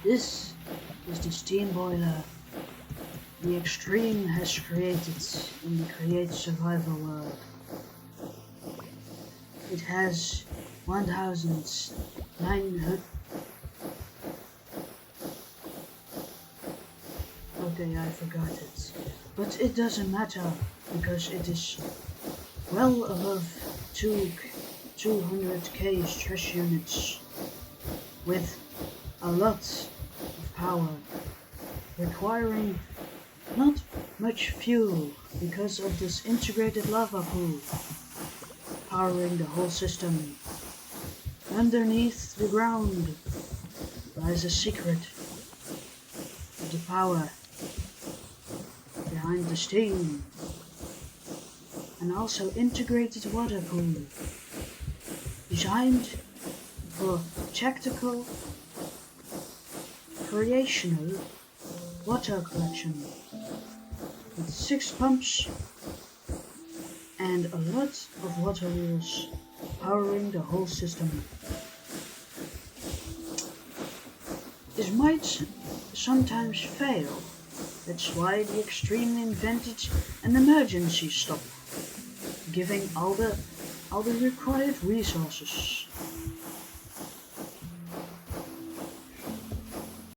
This is the steam boiler the Extreme has created in the Create Survival world. It has 1,900. Okay, I forgot it. But it doesn't matter because it is well above 200k stress units with a lot of power, requiring not much fuel because of this integrated lava pool powering the whole system. Underneath the ground lies a secret of the power behind the steam, and also integrated water pool designed for tactical recreational water collection with 6 pumps and a lot of water wheels powering the whole system. This might sometimes fail. That's why the Extreme invented an emergency stop, giving all the required resources.